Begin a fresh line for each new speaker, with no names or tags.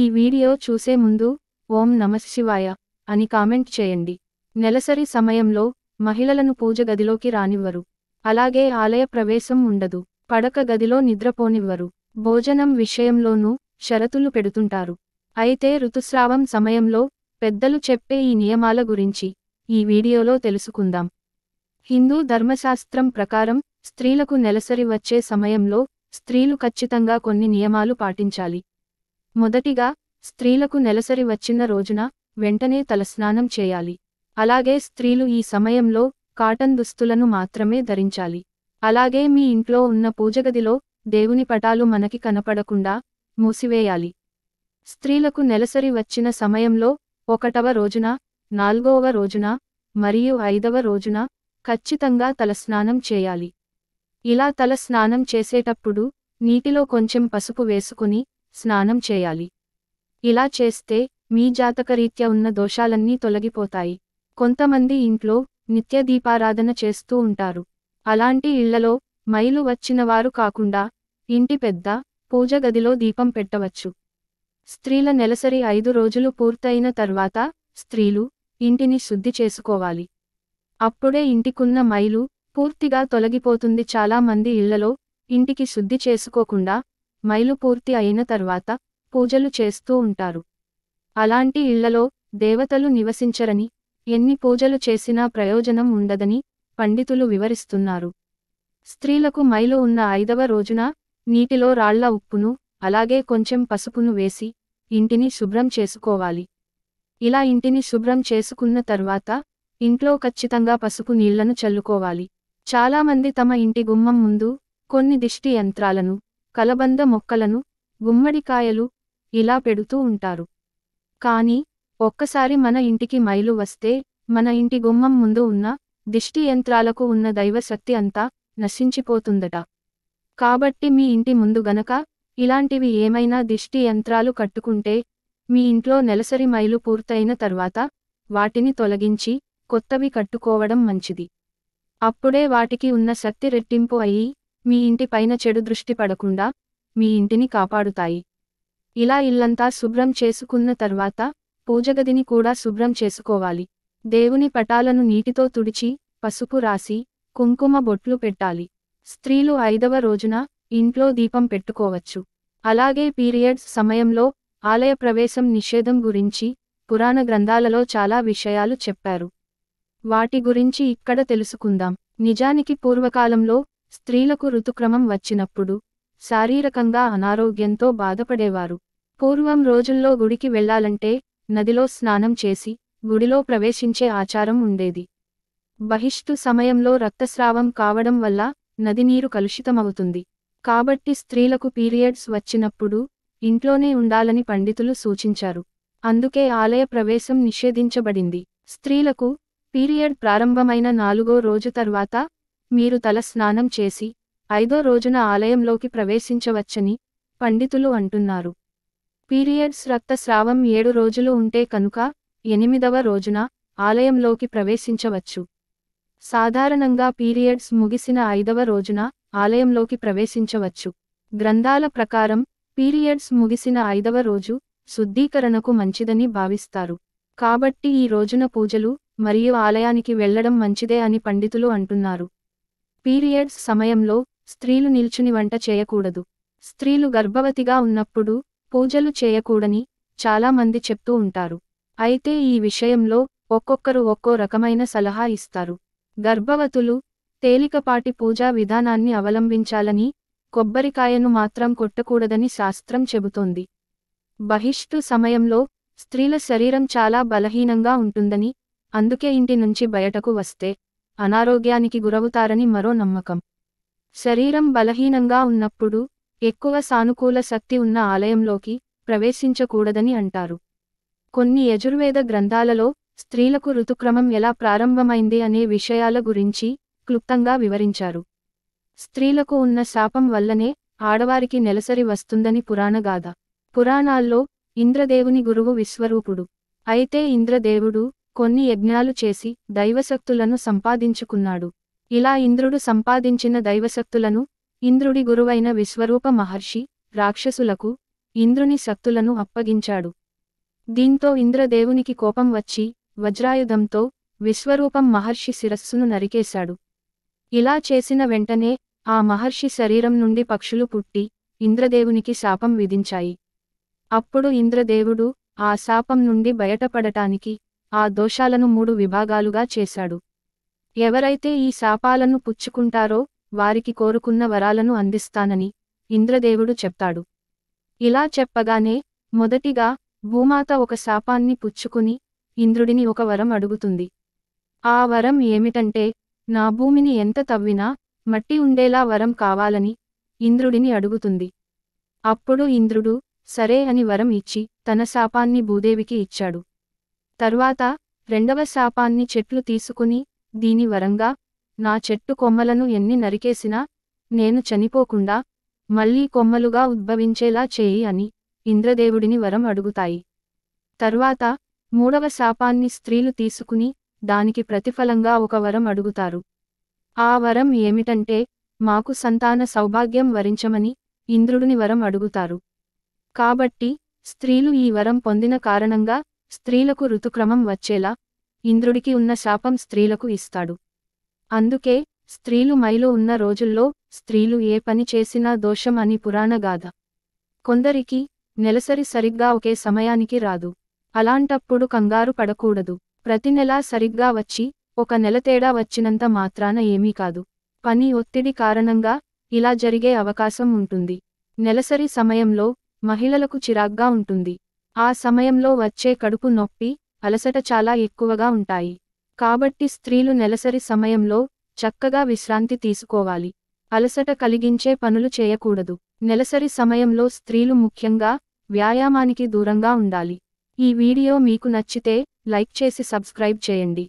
ఈ వీడియో చూసే ముందు ఓం నమఃశివాయ అని కామెంట్ చేయండి. నెలసరి సమయంలో మహిళలను పూజ గదిలోకి రానివ్వరు. అలాగే ఆలయ ప్రవేశం ఉండదు. పడక గదిలో నిద్రపోనివ్వరు. భోజనం విషయంలోనూ షరతులు పెడుతుంటారు. అయితే ఋతుస్రావం సమయంలో పెద్దలు చెప్పే ఈ నియమాల గురించి ఈ వీడియోలో తెలుసుకుందాం. హిందూ ధర్మశాస్త్రం ప్రకారం స్త్రీలకు నెలసరి వచ్చే సమయంలో స్త్రీలు ఖచ్చితంగా కొన్ని నియమాలు పాటించాలి. మొదటిగా, స్త్రీలకు నెలసరి వచ్చిన రోజున వెంటనే తలస్నానం చేయాలి. అలాగే స్త్రీలు ఈ సమయంలో కాటన్ దుస్తులను మాత్రమే ధరించాలి. అలాగే మీ ఇంట్లో ఉన్న పూజగదిలో దేవుని పటాలు మనకి కనపడకుండా మూసివేయాలి. స్త్రీలకు నెలసరి వచ్చిన సమయంలో 1వ రోజున, 4వ రోజున మరియు 5వ రోజున ఖచ్చితంగా తలస్నానం చేయాలి. ఇలా తలస్నానం చేసేటప్పుడు నీటిలో కొంచెం పసుపు వేసుకుని స్నానం చేయాలి. ఇలా చేస్తే మీ జాతకరీత్యా ఉన్న దోషాలన్నీ తొలగిపోతాయి. కొంతమంది ఇంట్లో నిత్య దీపారాధన చేస్తూ ఉంటారు. అలాంటి ఇళ్లలో మైలు వచ్చినవారు కాకుండా ఇంటి పెద్ద పూజ గదిలో దీపం పెట్టవచ్చు. స్త్రీల నెలసరి 5 రోజులు పూర్తయిన తర్వాత స్త్రీలు ఇంటిని శుద్ధి చేసుకోవాలి. అప్పుడే ఇంటికున్న మైలు పూర్తిగా తొలగిపోతుంది. చాలా మంది ఇళ్లలో ఇంటికి శుద్ధి చేసుకోకుండా మైలు పూర్తి అయిన తర్వాత పూజలు చేస్తూ ఉంటారు. అలాంటి ఇళ్లలో దేవతలు నివసించరని, ఎన్ని పూజలు చేసినా ప్రయోజనం ఉండదని పండితులు వివరిస్తున్నారు. స్త్రీలకు మైలు ఉన్న 5వ రోజున నీటిలో రాళ్ల ఉప్పును, అలాగే కొంచెం పసుపును వేసి ఇంటిని శుభ్రం చేసుకోవాలి. ఇలా ఇంటిని శుభ్రం చేసుకున్న తర్వాత ఇంట్లో ఖచ్చితంగా పసుపు నీళ్లను చల్లుకోవాలి. చాలామంది తమ ఇంటి గుమ్మం ముందు కొన్ని దిష్టి యంత్రాలను, కలబంద మొక్కలను, గుమ్మడికాయలు ఇలా పెడుతూ ఉంటారు. కానీ ఒక్కసారి మన ఇంటికి మైలు వస్తే మన ఇంటి గుమ్మం ముందు ఉన్న దిష్టి యంత్రాలకు ఉన్న దైవశక్తి అంతా నశించిపోతుందట. కాబట్టి మీ ఇంటి ముందు గనక ఇలాంటివి ఏమైనా దిష్టి యంత్రాలు కట్టుకుంటే మీ ఇంట్లో నెలసరి మైలు పూర్తయిన తర్వాత వాటిని తొలగించి కొత్తవి కట్టుకోవడం మంచిది. అప్పుడే వాటికి ఉన్న శక్తి రెట్టింపు అయ్యి మీ ఇంటి పైన చెడు దృష్టి పడకుండా మీ ఇంటిని కాపాడుతాయి. ఇలా ఇల్లంతా శుభ్రం చేసుకున్న తర్వాత పూజగదిని కూడా శుభ్రం చేసుకోవాలి. దేవుని పటాలను నీటితో తుడిచి పసుపు రాసి కుంకుమ బొట్లు పెట్టాలి. స్త్రీలు 5వ రోజున ఇంట్లో దీపం పెట్టుకోవచ్చు. అలాగే పీరియడ్స్ సమయంలో ఆలయ ప్రవేశం నిషేధం గురించి పురాణ గ్రంథాలలో చాలా విషయాలు చెప్పారు. వాటి గురించి ఇక్కడ తెలుసుకుందాం. నిజానికి పూర్వకాలంలో స్త్రీలకు ఋతుక్రమం వచ్చినప్పుడు శారీరకంగా అనారోగ్యంతో బాధపడేవారు. పూర్వం రోజుల్లో గుడికి వెళ్లాలంటే నదిలో స్నానం చేసి గుడిలో ప్రవేశించే ఆచారం ఉండేది. బహిష్టు సమయంలో రక్తస్రావం కావడం వల్ల నది నీరు కలుషితమవుతుంది. కాబట్టి స్త్రీలకు పీరియడ్స్ వచ్చినప్పుడు ఇంట్లోనే ఉండాలని పండితులు సూచించారు. అందుకే ఆలయ ప్రవేశం నిషేధించబడింది. స్త్రీలకు పీరియడ్ ప్రారంభమైన 4వ రోజు తర్వాత మీరు తల స్నానం చేసి 5వ రోజున ఆలయంలోకి ప్రవేశించవచ్చని పండితులు అంటున్నారు. పీరియడ్స్ రక్తస్రావం 7 రోజులు ఉంటే కనుక 8వ రోజున ఆలయంలోకి ప్రవేశించవచ్చు. సాధారణంగా పీరియడ్స్ ముగిసిన 5వ రోజున ఆలయంలోకి ప్రవేశించవచ్చు. గ్రంథాల ప్రకారం పీరియడ్స్ ముగిసిన 5వ రోజు శుద్ధీకరణకు మంచిదని భావిస్తారు. కాబట్టి ఈ రోజున పూజలు మరియు ఆలయానికి వెళ్లడం మంచిదే అని పండితులు అంటున్నారు. పీరియడ్స్ సమయంలో స్త్రీలు నిల్చుని వంట చేయకూడదు. స్త్రీలు గర్భవతిగా ఉన్నప్పుడు పూజలు చేయకూడని చాలా మంది చెప్తూ ఉంటారు. అయితే ఈ విషయంలో ఒక్కొక్కరు ఒక్కో రకమైన సలహా ఇస్తారు. గర్భవతులు తేలికపాటి పూజా విధానాన్ని అవలంబించాలని, కొబ్బరికాయను మాత్రం కొట్టకూడదని శాస్త్రం చెబుతోంది. బహిష్టు సమయంలో స్త్రీల శరీరం చాలా బలహీనంగా ఉంటుందని, అందుకే ఇంటి నుంచి బయటకు వస్తే అనారోగ్యానికి గురవుతారని మరో నమ్మకం. శరీరం బలహీనంగా ఉన్నప్పుడు ఎక్కువ సానుకూల శక్తి ఉన్న ఆలయంలోకి ప్రవేశించకూడదని అంటారు. కొన్ని యజుర్వేద గ్రంథాలలో స్త్రీలకు ఋతుక్రమం ఎలా ప్రారంభమైంది అనే విషయాల గురించి క్లుప్తంగా వివరించారు. స్త్రీలకు ఉన్న శాపం వల్లనే ఆడవారికి నెలసరి వస్తుందని పురాణగాథ. పురాణాల్లో ఇంద్రదేవుని గురువు విశ్వరూపుడు. అయితే ఇంద్రదేవుడు కొన్ని యజ్ఞాలు చేసి దైవశక్తులను సంపాదించుకున్నాడు. ఇలా ఇంద్రుడు సంపాదించిన దైవశక్తులను ఇంద్రుడి గురువైన విశ్వరూప మహర్షి రాక్షసులకు ఇంద్రుని శక్తులను అప్పగించాడు. దీంతో ఇంద్రదేవునికి కోపం వచ్చి వజ్రాయుధంతో విశ్వరూపం మహర్షి శిరస్సును నరికేశాడు. ఇలా చేసిన వెంటనే ఆ మహర్షి శరీరం నుండి పక్షులు పుట్టి ఇంద్రదేవునికి శాపం విధించాయి. అప్పుడు ఇంద్రదేవుడు ఆ శాపం నుండి బయటపడటానికి ఆ దోషాలను 3 విభాగాలుగా చేశాడు. ఎవరైతే ఈ శాపాలను పుచ్చుకుంటారో వారికి కోరుకున్న వరాలను అందిస్తానని ఇంద్రదేవుడు చెప్తాడు. ఇలా చెప్పగానే మొదటిగా భూమాత ఒక శాపాన్ని పుచ్చుకుని ఇంద్రుడిని ఒక వరం అడుగుతుంది. ఆ వరం ఏమిటంటే, నా భూమిని ఎంత తవ్వినా మట్టి ఉండేలా వరం కావాలని ఇంద్రుడిని అడుగుతుంది. అప్పుడు ఇంద్రుడు సరే అని వరం ఇచ్చి తన శాపాన్ని భూదేవికి ఇచ్చాడు. తర్వాత రెండవ శాపాన్ని చెట్లు తీసుకుని దీని వరంగా నా చెట్టు కొమ్మలను ఎన్ని నరికేసినా నేను చనిపోకుండా మళ్ళీ కొమ్మలుగా ఉద్భవించేలా చేయి అని ఇంద్రదేవుడిని వరం అడుగుతాయి. తర్వాత మూడవ శాపాన్ని స్త్రీలు తీసుకుని దానికి ప్రతిఫలంగా ఒక వరం అడుగుతారు. ఆ వరం ఏమిటంటే, మాకు సంతాన సౌభాగ్యం వరించమని ఇంద్రుడిని వరం అడుగుతారు. కాబట్టి స్త్రీలు ఈ వరం పొందిన కారణంగా స్త్రీలకు ఋతుక్రమం వచ్చేలా ఇంద్రుడికి ఉన్న శాపం స్త్రీలకు ఇస్తాడు. అందుకే స్త్రీలు మైలో ఉన్న రోజుల్లో స్త్రీలు ఏ పని చేసినా దోషం అని పురాణ గాథ. కొందరికి నెలసరి సరిగ్గా ఒకే సమయానికి రాదు. అలాంటప్పుడు కంగారు పడకూడదు. ప్రతి నెలా సరిగ్గా వచ్చి ఒక నెల తేడా వచ్చినంత మాత్రాన ఏమీ కాదు. పని ఒత్తిడి కారణంగా ఇలా జరిగే అవకాశం ఉంటుంది. నెలసరి సమయంలో మహిళలకు చిరాగ్గా ఉంటుంది. ఆ సమయంలో వచ్చే కడుపు నొప్పి, అలసట చాలా ఎక్కువగా ఉంటాయి. కాబట్టి స్త్రీలు నెలసరి సమయంలో చక్కగా విశ్రాంతి తీసుకోవాలి. అలసట కలిగించే పనులు చేయకూడదు. నెలసరి సమయంలో స్త్రీలు ముఖ్యంగా వ్యాయామానికి దూరంగా ఉండాలి. ఈ వీడియో మీకు నచ్చితే లైక్ చేసి సబ్స్క్రైబ్ చేయండి.